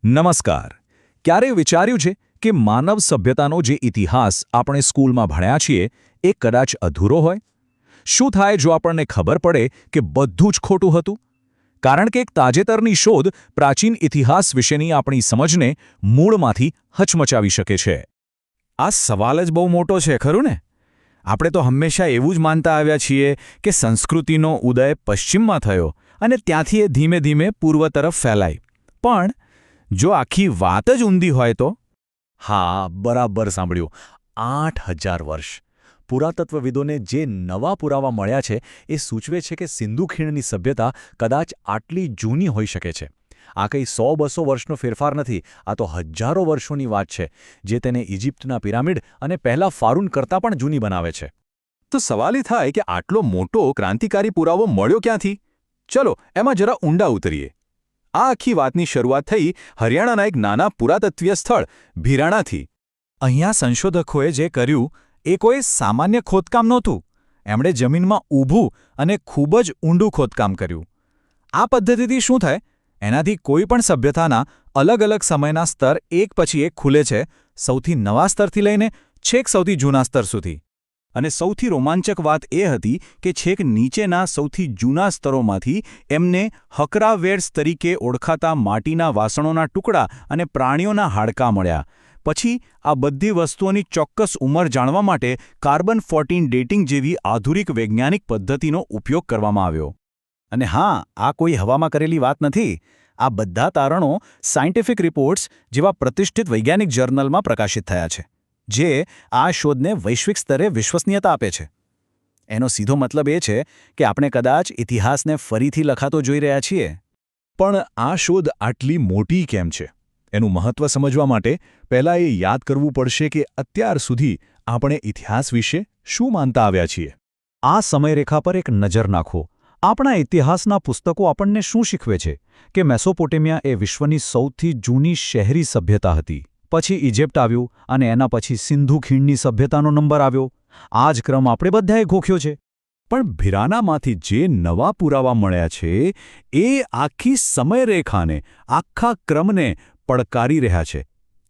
નમસ્કાર. ક્યારેય વિચાર્યું છે કે માનવ સભ્યતાનો જે ઇતિહાસ આપણે સ્કૂલમાં ભણ્યા છીએ એ કદાચ અધૂરો હોય? શું થાય જો આપણને ખબર પડે કે બધું જ ખોટું હતું? કારણ કે એક તાજેતરની શોધ પ્રાચીન ઇતિહાસ વિશેની આપણી સમજને મૂળમાંથી હચમચાવી શકે છે. આ સવાલ જ બહુ મોટો છે, ખરું ને? આપણે તો હંમેશા એવું જ માનતા આવ્યા છીએ કે સંસ્કૃતિનો ઉદય પશ્ચિમમાં થયો અને ત્યાંથી એ ધીમે ધીમે પૂર્વ તરફ ફેલાઈ. પણ જો આખી વાત જ ઊંધી હોય તો? હા, બરાબર સાંભળ્યું. 8,000 વર્ષ. પુરાતત્વવિદોને જે નવા પુરાવા મળ્યા છે એ સૂચવે છે કે સિંધુ ખીણની સભ્યતા કદાચ આટલી જૂની હોઈ શકે છે. આ કંઈ 100-200 વર્ષનો ફેરફાર નથી, આ તો હજારો વર્ષોની વાત છે, જે તેને ઇજિપ્તના પિરામિડ અને પહેલા ફારૂન કરતાં પણ જૂની બનાવે છે. તો સવાલ એ થાય કે આટલો મોટો ક્રાંતિકારી પુરાવો મળ્યો ક્યાંથી? ચલો એમાં જરા ઊંડા ઉતરીએ. આ આખી વાતની શરૂઆત થઈ હરિયાણાના એક નાના પુરાતત્વીય સ્થળ ભીરાણાથી. અહીંયા સંશોધકોએ જે કર્યું એ કોઈ સામાન્ય ખોદકામ નહોતું. એમણે જમીનમાં ઊભું અને ખૂબ જ ઊંડું ખોદકામ કર્યું. આ પદ્ધતિથી શું થાય? એનાથી કોઈ પણ સભ્યતાના અલગ અલગ સમયના સ્તર એક પછી એક ખુલે છે, સૌથી નવા સ્તરથી લઈને છેક સૌથી જૂના સ્તર સુધી. અને સૌથી રોમાંચક વાત એ હતી કે છેક નીચેના સૌથી જૂના સ્તરોમાંથી એમને હકરાવેર્સ તરીકે ઓળખાતા માટીના વાસણોના ટુકડા અને પ્રાણીઓના હાડકાં મળ્યા. પછી આ બધી વસ્તુઓની ચોક્કસ ઉંમર જાણવા માટે કાર્બન-14 ડેટિંગ જેવી આધુનિક વૈજ્ઞાનિક પદ્ધતિનો ઉપયોગ કરવામાં આવ્યો. અને હા, આ કોઈ હવામાં કરેલી વાત નથી. આ બધા તારણો સાયન્ટિફિક રિપોર્ટ્સ જેવા પ્રતિષ્ઠિત વૈજ્ઞાનિક જર્નલમાં પ્રકાશિત થયા છે, જે આ શોધને વૈશ્વિક સ્તરે વિશ્વસનીયતા આપે છે. એનો સીધો મતલબ એ છે કે આપણે કદાચ ઇતિહાસને ફરીથી લખાતો જોઈ રહ્યા છીએ. પણ આ શોધ આટલી મોટી કેમ છે? એનું મહત્વ સમજવા માટે પહેલાં એ યાદ કરવું પડશે કે અત્યાર સુધી આપણે ઇતિહાસ વિશે શું માનતા આવ્યા છીએ. આ સમયરેખા પર એક નજર નાખો. આપણા ઇતિહાસના પુસ્તકો આપણને શું શીખવે છે કે મેસોપોટેમિયા એ વિશ્વની સૌથી જૂની શહેરી સભ્યતા હતી. પછી ઇજિપ્ત આવ્યું અને એના પછી સિંધુ ખીણની સભ્યતાનો નંબર આવ્યો. આ જ ક્રમ આપણે બધાએ ગોખ્યો છે. પણ ભીરાનામાંથી જે નવા પુરાવા મળ્યા છે એ આખી સમયરેખાને, આખા ક્રમને પડકારી રહ્યા છે.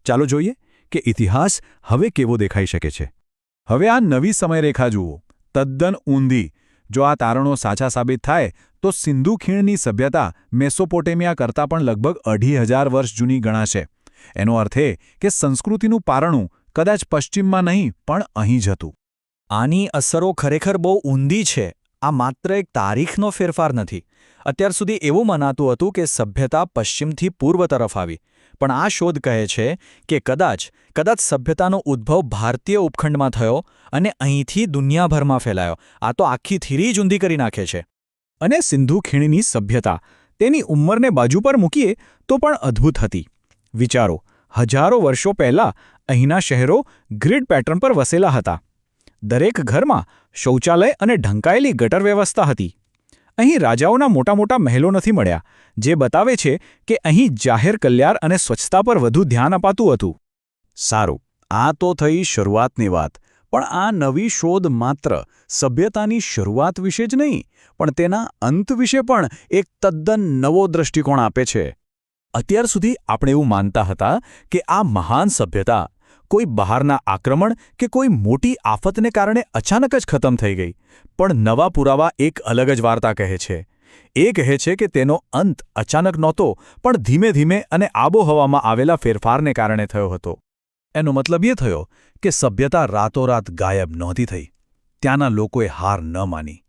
ચાલો જોઈએ કે ઇતિહાસ હવે કેવો દેખાઈ શકે છે. હવે આ નવી સમયરેખા જુઓ, તદ્દન ઊંધી. જો આ તારણો સાચા સાબિત થાય તો સિંધુ ખીણની સભ્યતા મેસોપોટેમિયા કરતાં પણ લગભગ 2,500 વર્ષ જૂની ગણાશે. એનો અર્થ એ કે સંસ્કૃતિનું પારણું કદાચ પશ્ચિમમાં નહીં પણ અહીં જ હતું. આની અસરો ખરેખર બહુ ઊંધી છે. આ માત્ર એક તારીખનો ફેરફાર નથી. અત્યાર સુધી એવું મનાતું હતું કે સભ્યતા પશ્ચિમથી પૂર્વ તરફ આવી. પણ આ શોધ કહે છે કે કદાચ સભ્યતાનો ઉદ્ભવ ભારતીય ઉપખંડમાં થયો અને અહીંથી દુનિયાભરમાં ફેલાયો. આ તો આખી થિયરી જ ઊંધી કરી નાખે છે. અને સિંધુ ખીણની સભ્યતા, તેની ઉંમરને બાજુ પર મૂકીએ તો પણ અદ્ભુત હતી. વિચારો, હજારો વર્ષો પહેલાં અહીંના શહેરો ગ્રીડ પેટર્ન પર વસેલા હતા. દરેક ઘરમાં શૌચાલય અને ઢંકાયેલી ગટર વ્યવસ્થા હતી. અહીં રાજાઓના મોટા મોટા મહેલો નથી મળ્યા, જે બતાવે છે કે અહીં જાહેર કલ્યાણ અને સ્વચ્છતા પર વધુ ધ્યાન અપાતું હતું. સારું, આ તો થઈ શરૂઆતની વાત. પણ આ નવી શોધ માત્ર સભ્યતાની શરૂઆત વિશે જ નહીં, પણ તેના અંત વિશે પણ એક તદ્દન નવો દૃષ્ટિકોણ આપે છે. અત્યાર સુધી આપણે એવું માનતા હતા કે આ મહાન સભ્યતા કોઈ બહારના આક્રમણ કે કોઈ મોટી આફતને કારણે અચાનક જ ખતમ થઈ ગઈ. પણ નવા પુરાવા એક અલગ જ વાર્તા કહે છે. એ કહે છે કે તેનો અંત અચાનક નહોતો, પણ ધીમે ધીમે અને આબોહવામાં આવેલા ફેરફારને કારણે થયો હતો. એનો મતલબ એ થયો કે સભ્યતા રાતોરાત ગાયબ નહોતી થઈ. ત્યાંના લોકોએ હાર ન માની.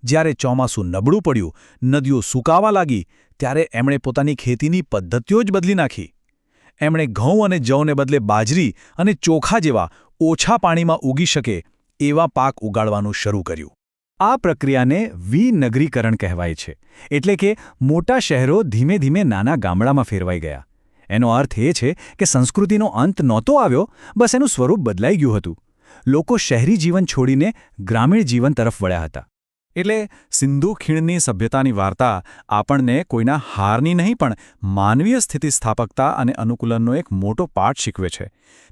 જ્યારે ચોમાસું નબળું પડ્યું, નદીઓ સૂકાવા લાગી, ત્યારે એમણે પોતાની ખેતીની પદ્ધતિઓ જ બદલી નાખી. એમણે ઘઉં અને જવને બદલે બાજરી અને ચોખા જેવા ઓછા પાણીમાં ઉગી શકે એવા પાક ઉગાડવાનું શરૂ કર્યું. આ પ્રક્રિયાને વિનગરીકરણ કહેવાય છે. એટલે કે મોટા શહેરો ધીમે ધીમે નાના ગામડામાં ફેરવાઈ ગયા. એનો અર્થ એ છે કે સંસ્કૃતિનો અંત નહોતો આવ્યો, બસ એનું સ્વરૂપ બદલાઈ ગયું હતું. લોકો શહેરી જીવન છોડીને ગ્રામીણ જીવન તરફ વળ્યા હતા. એટલે સિંધુ ખીણની સભ્યતાની વાર્તા આપણને કોઈના હારની નહીં પણ માનવીય સ્થિતિસ્થાપકતા અને અનુકૂલનનો એક મોટો પાઠ શીખવે છે.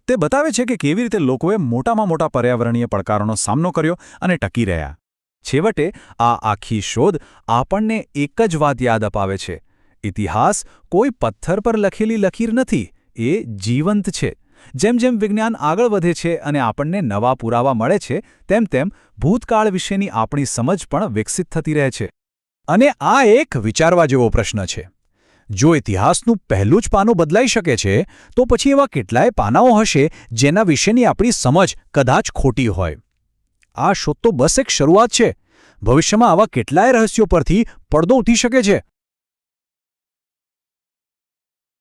તે બતાવે છે કે કેવી રીતે લોકોએ મોટામાં મોટા પર્યાવરણીય પડકારોનો સામનો કર્યો અને ટકી રહ્યા. છેવટે આ આખી શોધ આપણને એક જ વાત યાદ અપાવે છે. ઇતિહાસ કોઈ પથ્થર પર લખેલી લકીર નથી, એ જીવંત છે. જેમ જેમ વિજ્ઞાન આગળ વધે છે અને આપણને નવા પુરાવા મળે છે, તેમ તેમ ભૂતકાળ વિશેની આપણી સમજ પણ વિકસિત થતી રહે છે. અને આ એક વિચારવા જેવો પ્રશ્ન છે. જો ઇતિહાસનું પહેલું જ પાનું બદલાઈ શકે છે, તો પછી એવા કેટલાય પાનાઓ હશે જેના વિશેની આપણી સમજ કદાચ ખોટી હોય. આ શોધ તો બસ એક શરૂઆત છે. ભવિષ્યમાં આવા કેટલાય રહસ્યો પરથી પડદો ઉઠી શકે છે.